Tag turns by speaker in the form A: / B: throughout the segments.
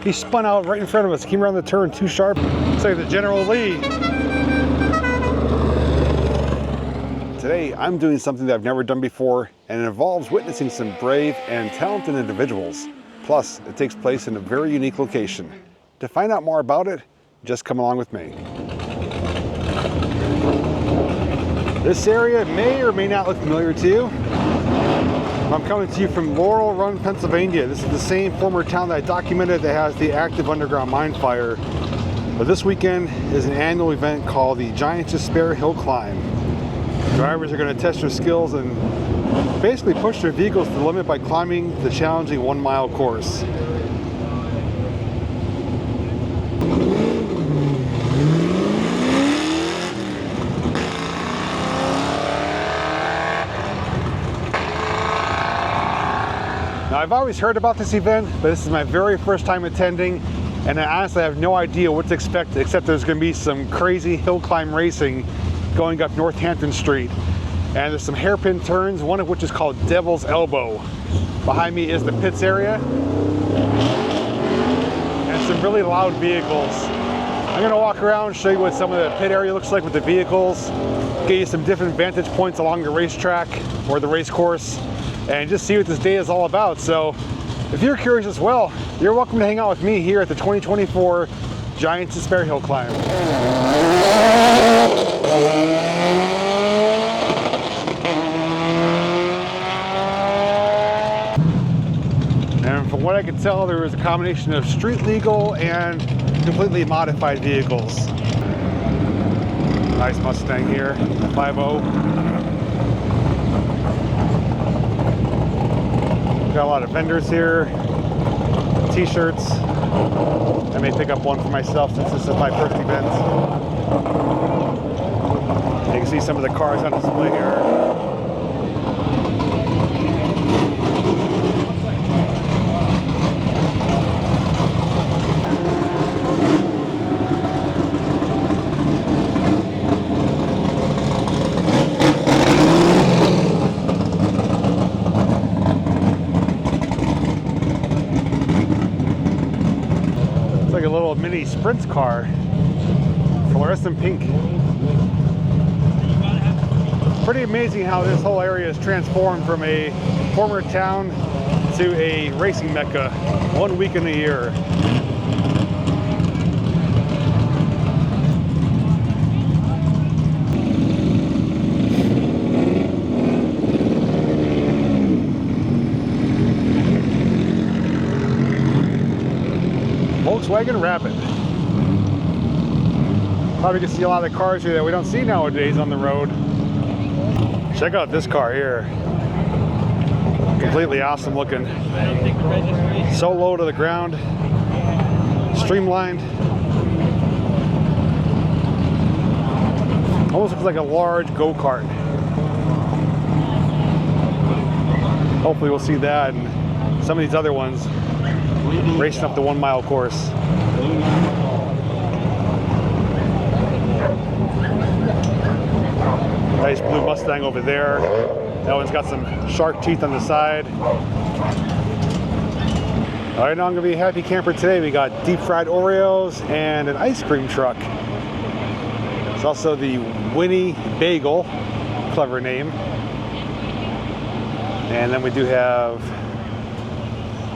A: He spun out right in front of us, came around the turn too sharp. Looks like the General Lee. Today, I'm doing something that I've never done before, and it involves witnessing some brave and talented individuals. Plus, it takes place in a very unique location. To find out more about it, just come along with me. This area may or may not look familiar to you. I'm coming to you from Laurel Run, Pennsylvania. This is the same former town that I documented that has the active underground mine fire. But this weekend is an annual event called the Giants Despair Hillclimb. Drivers are going to test their skills and basically push their vehicles to the limit by climbing the challenging 1-mile course. Now, I've always heard about this event, but this is my very first time attending, and I honestly have no idea what to expect, except there's going to be some crazy hill climb racing going up Northampton Street. And there's some hairpin turns, one of which is called Devil's Elbow. Behind me is the pits area, and some really loud vehicles. I'm going to walk around, show you what some of the pit area looks like with the vehicles, get you some different vantage points along the racetrack or the race course, and just see what this day is all about. So if you're curious as well, you're welcome to hang out with me here at the 2024 Giants Despair Hillclimb. And from what I could tell, there was a combination of street legal and completely modified vehicles. Nice Mustang here, 5.0. Got a lot of vendors here, t-shirts. I may pick up one for myself since this is my first event. You can see some of the cars on display here. Like a little mini sprint car, fluorescent pink. Pretty amazing how this whole area is transformed from a former town to a racing mecca 1 week in a year. Volkswagen Rapid. Probably can see a lot of the cars here that we don't see nowadays on the road. Check out this car here. Completely awesome looking. So low to the ground. Streamlined. Almost looks like a large go-kart. Hopefully we'll see that and some of these other ones racing up the 1-mile course. Nice blue Mustang over there. That one's got some shark teeth on the side. All right, now I'm gonna be a happy camper today. We got deep fried Oreos and an ice cream truck. It's also the Winnie Bagel, clever name. And then we do have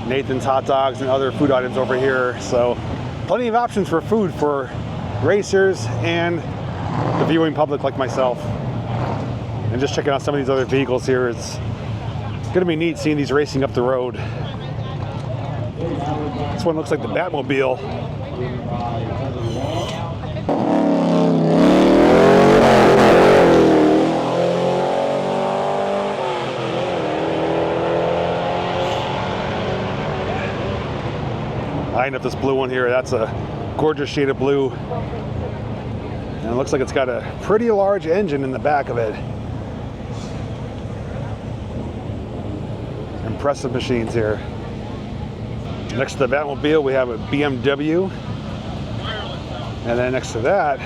A: Nathan's hot dogs and other food items over here. So plenty of options for food for racers and the viewing public like myself. And just checking out some of these other vehicles here. It's gonna be neat seeing these racing up the road. This one looks like the Batmobile. Eyeing up this blue one here. That's a gorgeous shade of blue. And it looks like it's got a pretty large engine in the back of it. Impressive machines here. Next to the Batmobile, we have a BMW. And then next to that,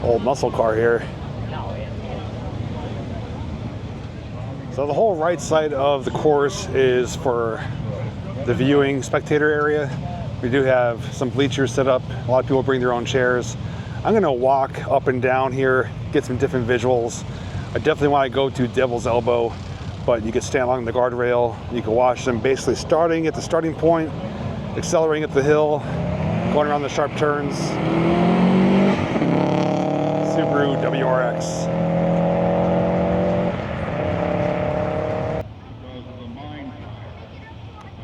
A: old muscle car here. So the whole right side of the course is for the viewing spectator area. We do have some bleachers set up. A lot of people bring their own chairs. I'm gonna walk up and down here, get some different visuals. I definitely want to go to Devil's Elbow, but you can stand along the guardrail. You can watch them basically starting at the starting point, accelerating up the hill, going around the sharp turns. Subaru WRX.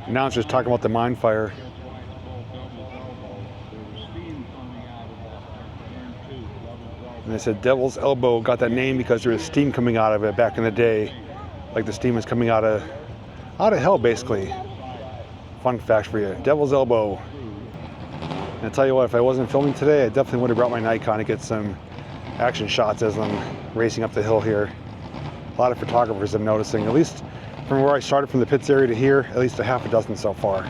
A: Now it's just talking about the mine fire. And they said Devil's Elbow got that name because there was steam coming out of it back in the day. Like the steam was coming out of hell, basically. Fun fact for you, Devil's Elbow. And I tell you what, if I wasn't filming today, I definitely would have brought my Nikon to get some action shots as I'm racing up the hill here. A lot of photographers I'm noticing, at least from where I started from the pits area to here, at least a half a dozen so far.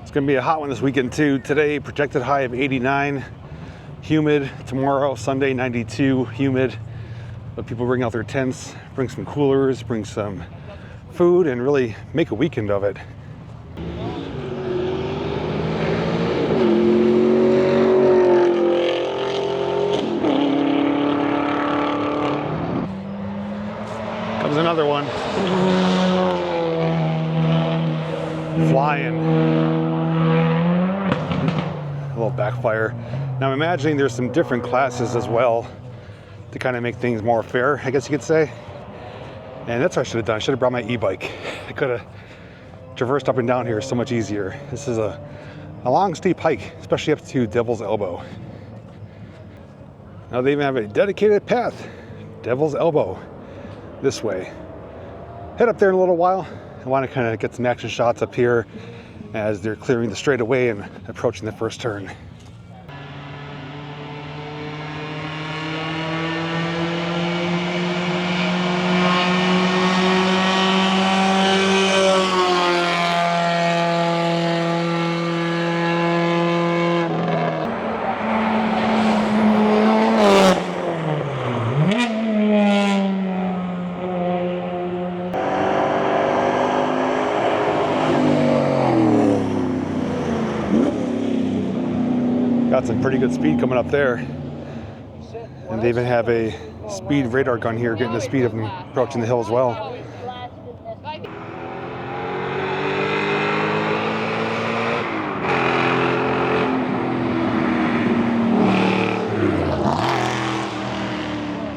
A: It's gonna be a hot one this weekend too. Today, projected high of 89, humid. Tomorrow, Sunday, 92, humid. But people bring out their tents, bring some coolers, bring some food, and really make a weekend of it. Comes another one. Flying. A little backfire. Now I'm imagining there's some different classes as well to kind of make things more fair, I guess you could say. And that's what I should have done. I should have brought my e-bike. I could have traversed up and down here so much easier. This is a long, steep hike, especially up to Devil's Elbow. Now they even have a dedicated path, Devil's Elbow, this way. Head up there in a little while. I want to kind of get some action shots up here as they're clearing the straightaway and approaching the first turn. Got some pretty good speed coming up there. And they even have a speed radar gun here getting the speed of them approaching the hill as well.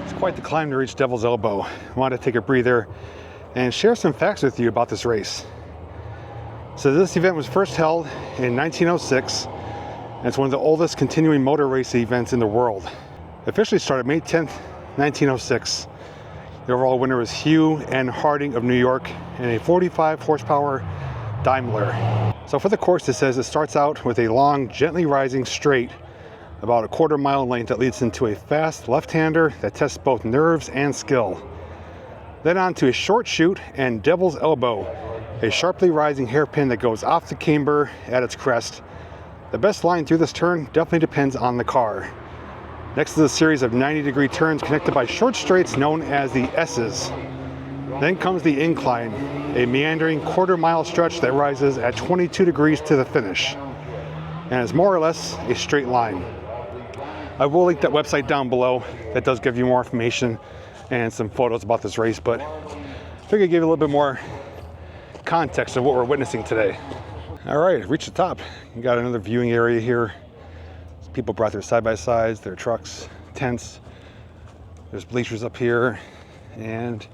A: It's quite the climb to reach Devil's Elbow. I wanted to take a breather and share some facts with you about this race. So this event was first held in 1906. And it's one of the oldest continuing motor race events in the world. It officially started May 10th, 1906. The overall winner was Hugh N. Harding of New York in a 45 horsepower Daimler. So for the course, it says it starts out with a long, gently rising straight, about a quarter-mile length that leads into a fast left-hander that tests both nerves and skill. Then on to a short chute and Devil's Elbow, a sharply rising hairpin that goes off the camber at its crest. The best line through this turn definitely depends on the car. Next is a series of 90-degree turns connected by short straights known as the S's. Then comes the incline, a meandering quarter-mile stretch that rises at 22 degrees to the finish, and is more or less a straight line. I will link that website down below. That does give you more information and some photos about this race, but I figured I'd give you a little bit more context of what we're witnessing today. All right, reached the top. You got another viewing area here. People brought their side-by-sides, their trucks, tents. There's bleachers up here, and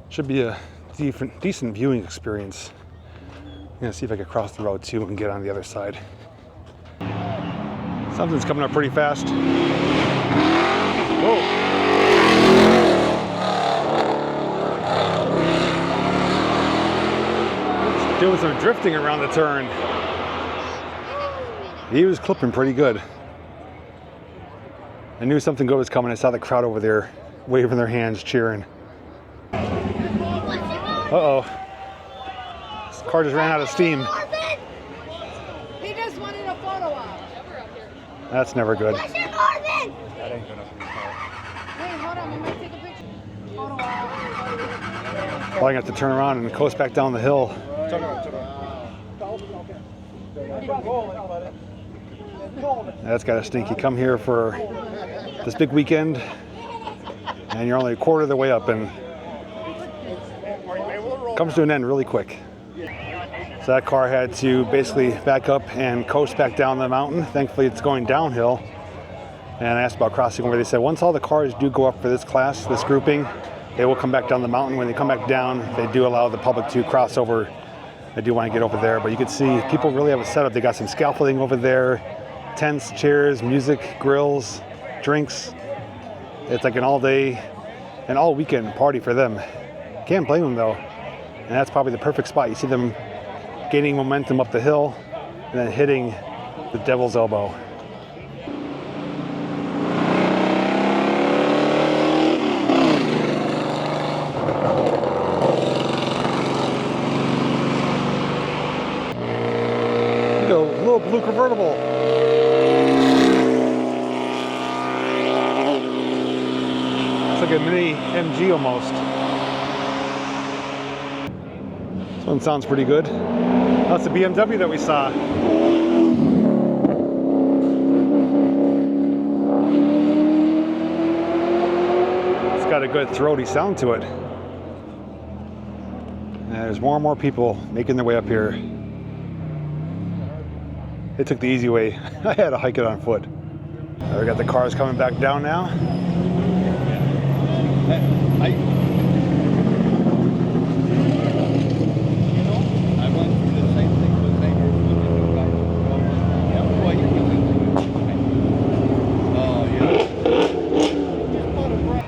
A: should be a decent viewing experience. I'm gonna see if I can cross the road too and get on the other side. Something's coming up pretty fast. Whoa. Doing some drifting around the turn. He was clipping pretty good. I knew something good was coming. I saw the crowd over there waving their hands, cheering. Uh-oh. This car just ran out of steam. That's never good.
B: That ain't good enough for your car. Wait, hold on. I'm going to take a picture. Hold on.
A: Well, I have to turn around and coast back down the hill.
B: Turn around.
A: That's got to stink. You come here for this big weekend, and you're only a quarter of the way up, and it comes to an end really quick. So that car had to basically back up and coast back down the mountain. Thankfully, it's going downhill. And I asked about crossing over. They said once all the cars do go up for this class, this grouping, they will come back down the mountain. When they come back down, they do allow the public to cross over. I do want to get over there, but you can see people really have a setup. They got some scaffolding over there, tents, chairs, music, grills, drinks. It's like an all-day and all-weekend party for them. Can't blame them though. And that's probably the perfect spot. You see them gaining momentum up the hill and then hitting the Devil's Elbow. Little blue convertible. It's like a mini MG almost. This one sounds pretty good. That's the BMW that we saw. It's got a good throaty sound to it. And there's more and more people making their way up here. They took the easy way. I had to hike it on foot. We got the cars coming back down now.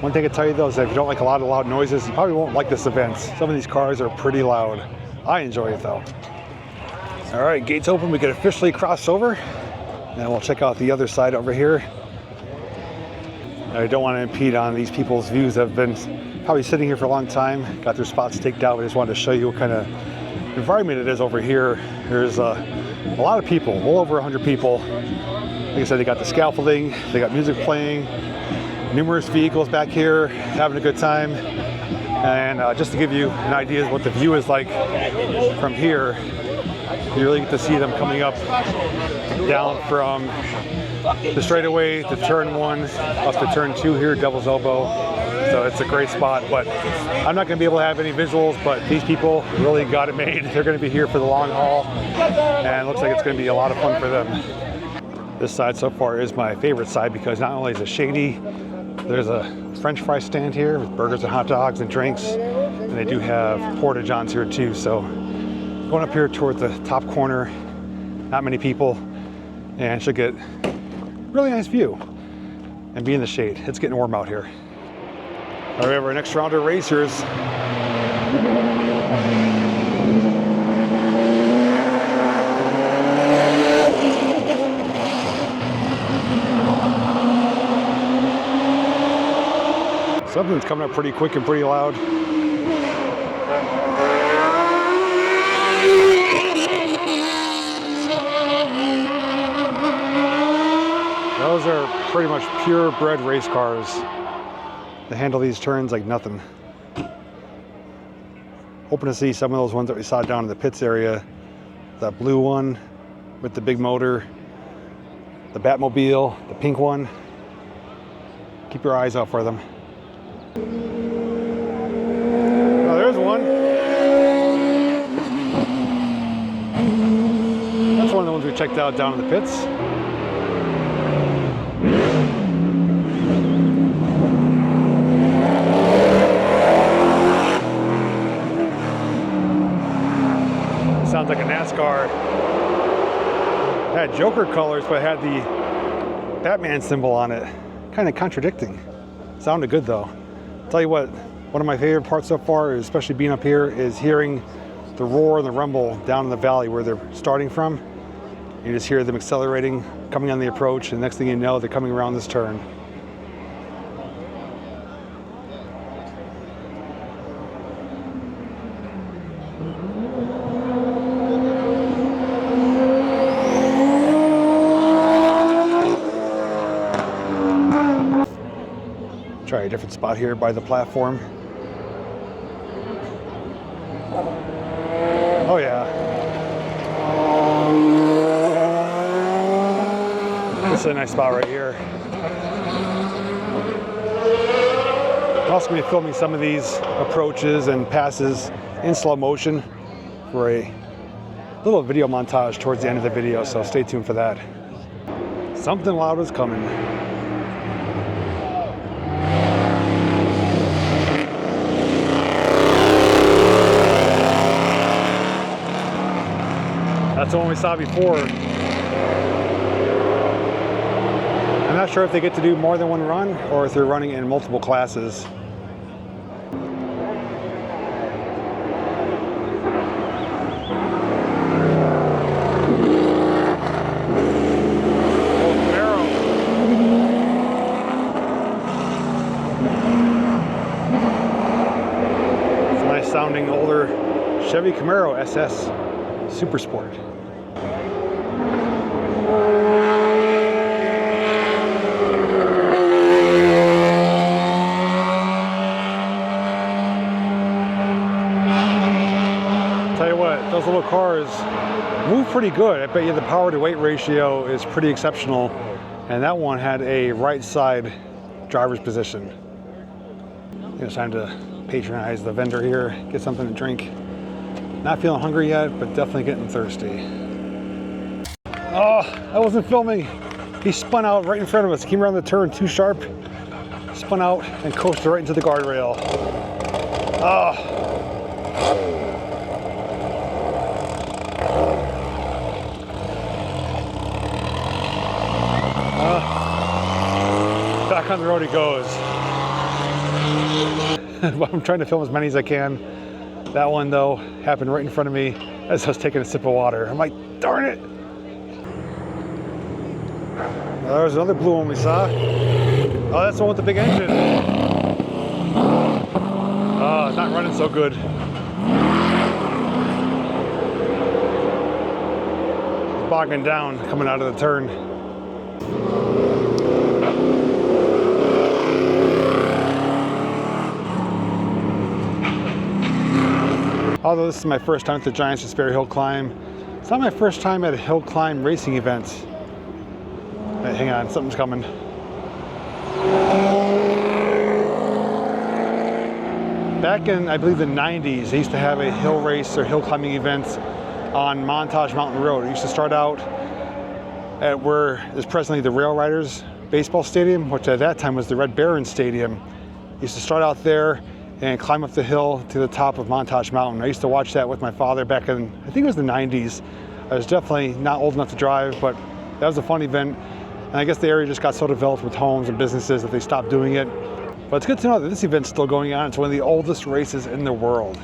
A: One thing I can tell you though is that if you don't like a lot of loud noises, you probably won't like this event. Some of these cars are pretty loud. I enjoy it though. All right, gates open. We can officially cross over. And we'll check out the other side over here. I don't want to impede on these people's views that have been probably sitting here for a long time, got their spots staked out. I just wanted to show you what kind of environment it is over here. There's a lot of people, well over 100 people. Like I said, they got the scaffolding, they got music playing, numerous vehicles back here having a good time. And just to give you an idea of what the view is like from here, you really get to see them coming up down from the straightaway to turn 1 up to turn 2 here, Devil's Elbow. So it's a great spot, but I'm not going to be able to have any visuals, but these people really got it made. They're going to be here for the long haul, and it looks like it's going to be a lot of fun for them. This side so far is my favorite side because not only is it shady, there's a French fry stand here with burgers and hot dogs and drinks, and they do have porta johns here too. So going up here toward the top corner, not many people, and should get really nice view and be in the shade. It's getting warm out here. All right, we have our next round of racers. Something's coming up pretty quick and pretty loud. Those are pretty much purebred race cars. They handle these turns like nothing. Hoping to see some of those ones that we saw down in the pits area. That blue one with the big motor, the Batmobile, the pink one. Keep your eyes out for them. Oh, there's one. That's one of the ones we checked out down in the pits. Sounds like a NASCAR. It had Joker colors, but it had the Batman symbol on it. Kind of contradicting. Sounded good though. Tell you what, one of my favorite parts so far, especially being up here, is hearing the roar and the rumble down in the valley where they're starting from. You just hear them accelerating, coming on the approach, and next thing you know, they're coming around this turn. different spot here by the platform. Oh yeah. This is a nice spot right here. I'm also going to be filming some of these approaches and passes in slow motion for a little video montage towards the end of the video, so stay tuned for that. Something loud is coming. That's the one we saw before. I'm not sure if they get to do more than one run or if they're running in multiple classes. It's a nice sounding older Chevy Camaro SS Super Sport. Tell you what, those little cars move pretty good. I bet you the power to weight ratio is pretty exceptional, and that one had a right side driver's position. It's time to patronize the vendor here, get something to drink. Not feeling hungry yet, but definitely getting thirsty. Oh, I wasn't filming. He spun out right in front of us, came around the turn too sharp, spun out and coasted right into the guardrail. Oh. Back on the road he goes. I'm trying to film as many as I can. That one though happened right in front of me as I was taking a sip of water. I'm like, darn it. Well, there's another blue one we saw. Oh, that's the one with the big engine. Oh, it's not running so good. It's bogging down coming out of the turn. Although this is my first time at the Giants Despair Hillclimb, it's not my first time at a hill climb racing event. Hey, hang on, something's coming. Back in, I believe, the 90s, they used to have a hill race or hill climbing event on Montage Mountain Road. It used to start out at where is presently the Rail Riders baseball stadium, which at that time was the Red Baron Stadium. It used to start out there and climb up the hill to the top of Montage Mountain. I used to watch that with my father back in, I think it was the 90s. I was definitely not old enough to drive, but that was a fun event. And I guess the area just got so developed with homes and businesses that they stopped doing it. But it's good to know that this event's still going on. It's one of the oldest races in the world.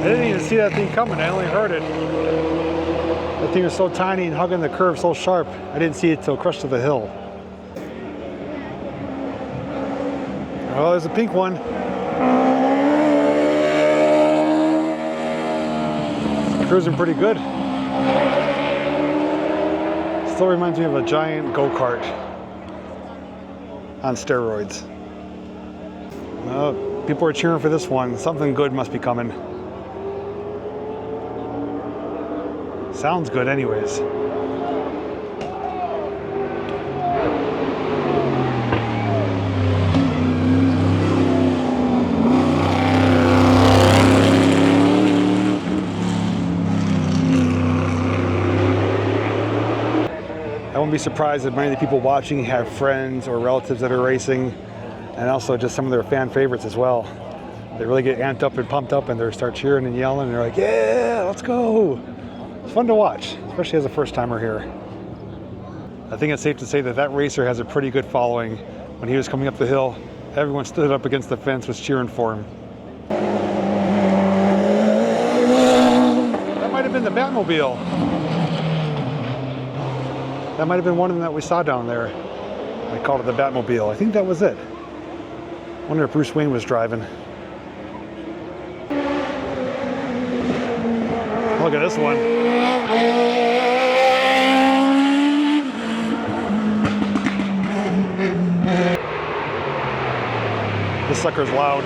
A: I didn't even see that thing coming, I only heard it. That thing was so tiny and hugging the curve so sharp, I didn't see it till it crushed to the hill. Oh, there's a pink one. It's cruising pretty good. Still reminds me of a giant go-kart on steroids. People are cheering for this one. Something good must be coming. Sounds good anyways. I won't be surprised if many of the people watching have friends or relatives that are racing, and also just some of their fan favorites as well. They really get amped up and pumped up and they start cheering and yelling and they're like, yeah, let's go. It's fun to watch, especially as a first timer here. I think it's safe to say that that racer has a pretty good following. When he was coming up the hill, everyone stood up against the fence, was cheering for him. That might have been the Batmobile. That might have been one of them that we saw down there. I called it the Batmobile. I think that was it. Wonder if Bruce Wayne was driving. Look at this one. This sucker's loud.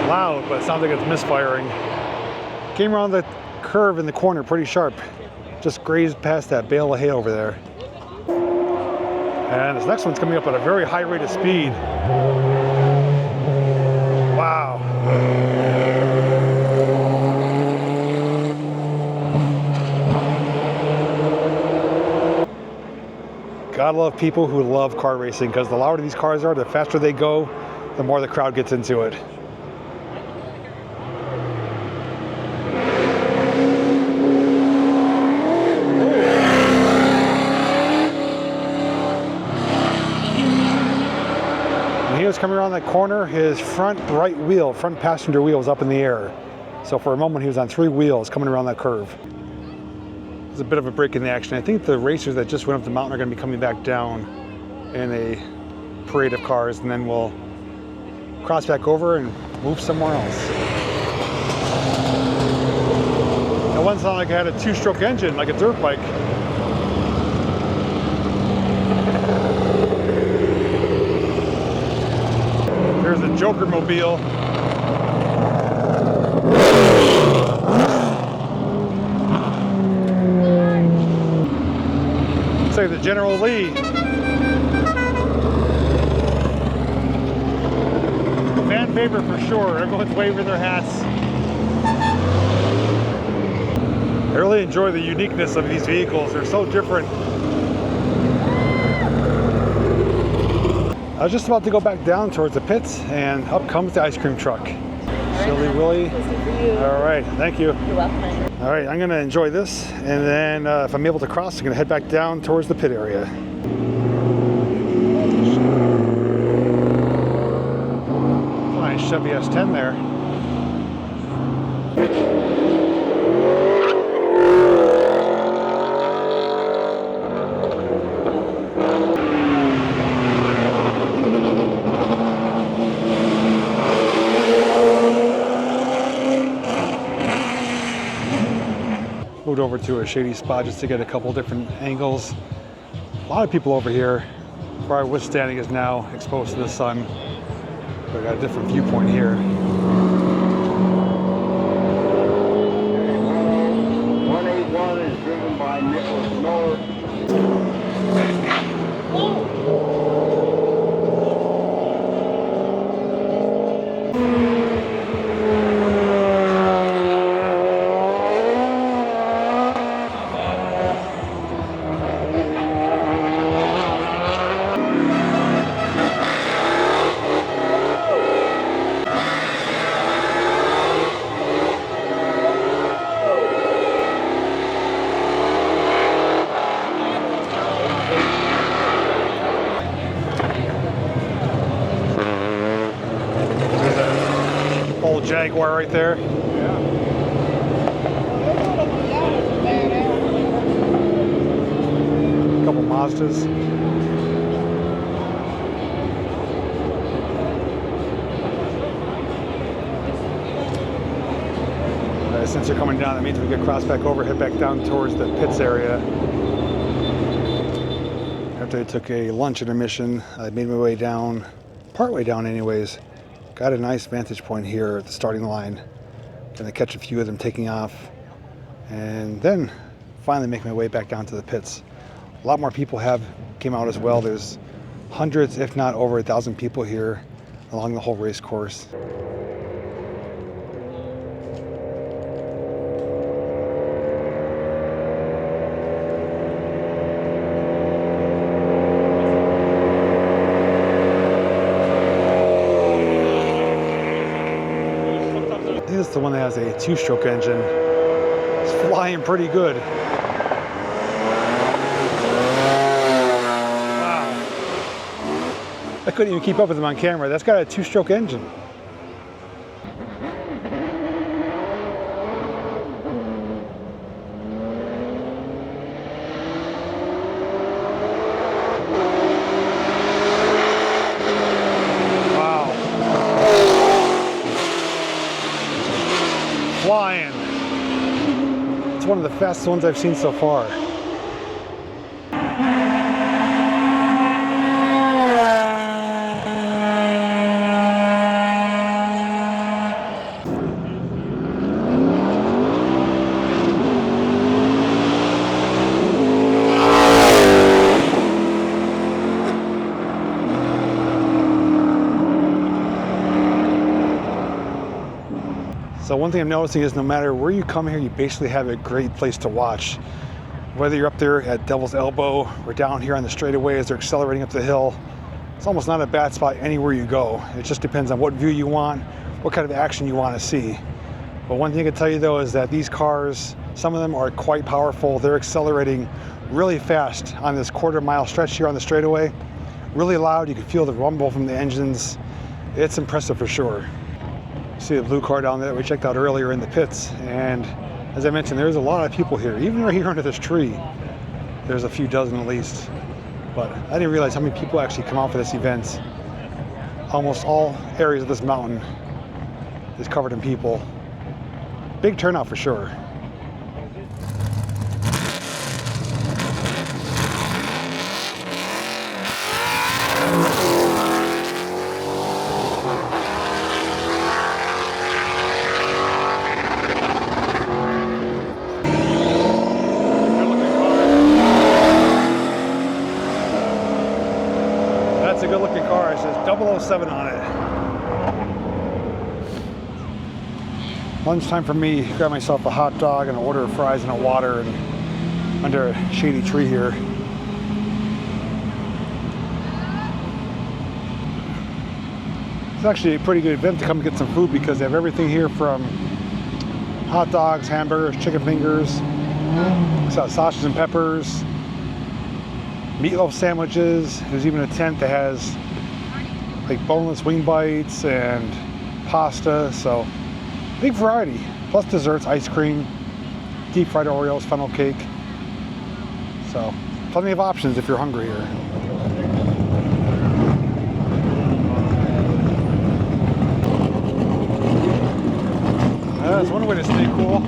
A: Loud, but it sounds like it's misfiring. Came around the curve in the corner pretty sharp. Just grazed past that bale of hay over there. And this next one's coming up at a very high rate of speed. Wow. Gotta love people who love car racing, because the louder these cars are, the faster they go, the more the crowd gets into it. When he was coming around that corner, his front right wheel, front passenger wheel, was up in the air. So for a moment he was on 3 wheels coming around that curve. There's a bit of a break in the action. I think the racers that just went up the mountain are going to be coming back down in a parade of cars, and then we'll cross back over and move somewhere else. That one sounded like it had a 2-stroke engine, like a dirt bike. There's a Joker mobile. Looks like the General Lee. Fan favorite for sure. Everyone's waving their hats. I really enjoy the uniqueness of these vehicles. They're so different. I was just about to go back down towards the pits, and up comes the ice cream truck. Silly Willy. All right, thank you.
B: You're welcome.
A: All right, I'm gonna enjoy this, and then if I'm able to cross, I'm gonna head back down towards the pit area. Nice Chevy S10 there. Moved over to a shady spot just to get a couple different angles. A lot of people over here. Where I was standing is now exposed to the sun. So I got a different viewpoint here.
C: 181 is driven by Nicholas North.
A: Jaguar right there.
B: Yeah.
A: A couple Mazdas. Since you're coming down, that means we get cross back over, head back down towards the pits area. After I took a lunch intermission, I made my way down, partway down anyways. Got a nice vantage point here at the starting line. Gonna catch a few of them taking off, and then finally make my way back down to the pits. A lot more people came out as well. There's hundreds, if not over 1,000 people here along the whole race course. This is the one that has a 2-stroke engine. It's flying pretty good. Wow. That couldn't even keep up with them on camera. That's got a 2-stroke engine. Wow. Flying. It's one of the fastest ones I've seen so far. So one thing I'm noticing is no matter where you come here, you basically have a great place to watch. Whether you're up there at Devil's Elbow or down here on the straightaway as they're accelerating up the hill, it's almost not a bad spot anywhere you go. It just depends on what view you want, what kind of action you want to see. But one thing I can tell you though is that these cars, some of them are quite powerful. They're accelerating really fast on this quarter-mile stretch here on the straightaway. Really loud, you can feel the rumble from the engines. It's impressive for sure. See the blue car down there that we checked out earlier in the pits, and as I mentioned, there's a lot of people here. Even right here under this tree, there's a few dozen at least. But I didn't realize how many people actually come out for this event. Almost all areas of this mountain is covered in people. Big turnout for sure. That's a good looking car. It says 007 on it. Lunchtime for me. Grab myself a hot dog and an order of fries and a water and under a shady tree here. It's actually a pretty good event to come get some food because they have everything here from hot dogs, hamburgers, chicken fingers, sausages and peppers, meatloaf sandwiches. There's even a tent that has like boneless wing bites and pasta, so big variety. Plus desserts, ice cream, deep fried Oreos, funnel cake. So plenty of options if you're hungry here. That's one way to stay cool.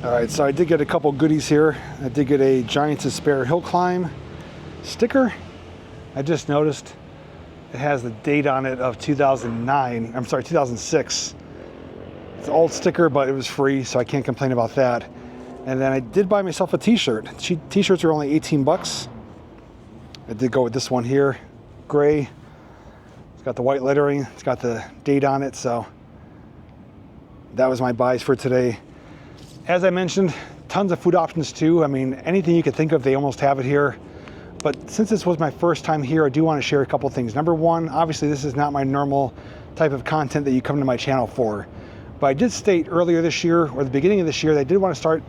A: Alright, so I did get a couple goodies here. I did get a Giants Despair Hillclimb sticker. I just noticed it has the date on it of 2006. It's an old sticker, but it was free, so I can't complain about that. And then I did buy myself a t-shirt. T-shirts are only 18 bucks. I did go with this one here, gray. It's got the white lettering, it's got the date on it, so that was my buys for today. As I mentioned, tons of food options too. I mean, anything you could think of, they almost have it here. But since this was my first time here, I do want to share a couple things. Number one, obviously this is not my normal type of content that you come to my channel for. But I did state earlier this year, or the beginning of this year, that I did want to start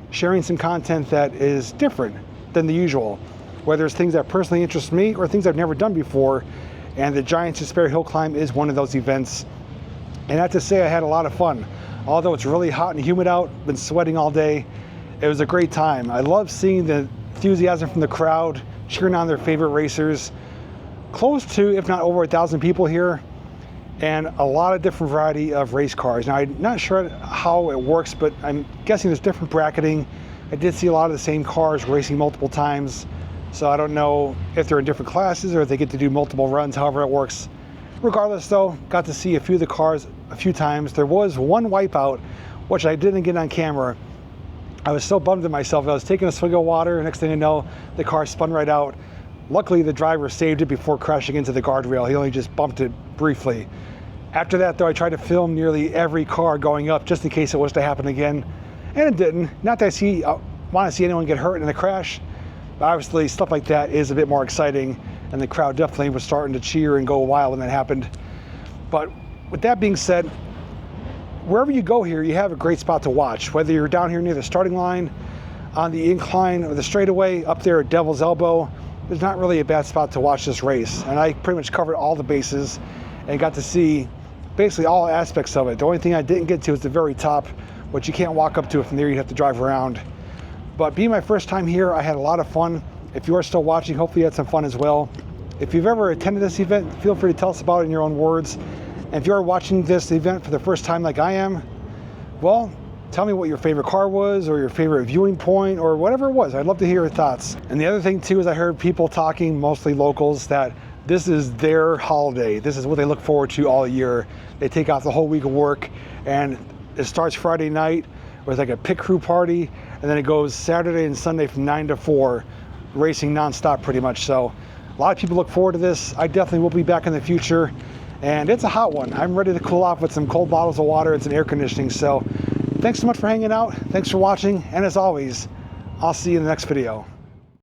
A: sharing some content that is different than the usual. Whether it's things that personally interest me or things I've never done before. And the Giants Despair Hillclimb is one of those events. And I have to say I had a lot of fun. Although it's really hot and humid out, been sweating all day, it was a great time. I love seeing the enthusiasm from the crowd, cheering on their favorite racers. Close to, if not over 1,000 people here, and a lot of different variety of race cars. Now, I'm not sure how it works, but I'm guessing there's different bracketing. I did see a lot of the same cars racing multiple times, so I don't know if they're in different classes or if they get to do multiple runs, however it works. Regardless though, got to see a few of the cars a few times. There was one wipeout, which I didn't get on camera. I was so bummed at myself. I was taking a swig of water, next thing you know, the car spun right out. Luckily, the driver saved it before crashing into the guardrail. He only just bumped it briefly. After that though, I tried to film nearly every car going up just in case it was to happen again, and it didn't. Not that I want to see anyone get hurt in a crash, but obviously stuff like that is a bit more exciting, and the crowd definitely was starting to cheer and go wild when that happened. But with that being said, wherever you go here, you have a great spot to watch. Whether you're down here near the starting line, on the incline or the straightaway, up there at Devil's Elbow, there's not really a bad spot to watch this race. And I pretty much covered all the bases and got to see basically all aspects of it. The only thing I didn't get to is the very top, which you can't walk up to it from there, you have to drive around. But being my first time here, I had a lot of fun. If you are still watching, hopefully you had some fun as well. If you've ever attended this event, feel free to tell us about it in your own words. And if you're watching this event for the first time like I am, well, tell me what your favorite car was or your favorite viewing point or whatever it was. I'd love to hear your thoughts. And the other thing too is I heard people talking, mostly locals, that this is their holiday. This is what they look forward to all year. They take off the whole week of work, and it starts Friday night with like a pit crew party, and then it goes Saturday and Sunday from 9 to 4, racing nonstop pretty much. So a lot of people look forward to this. I definitely will be back in the future, and it's a hot one. I'm ready to cool off with some cold bottles of water and some air conditioning. So thanks so much for hanging out. Thanks for watching. And as always, I'll see you in the next video.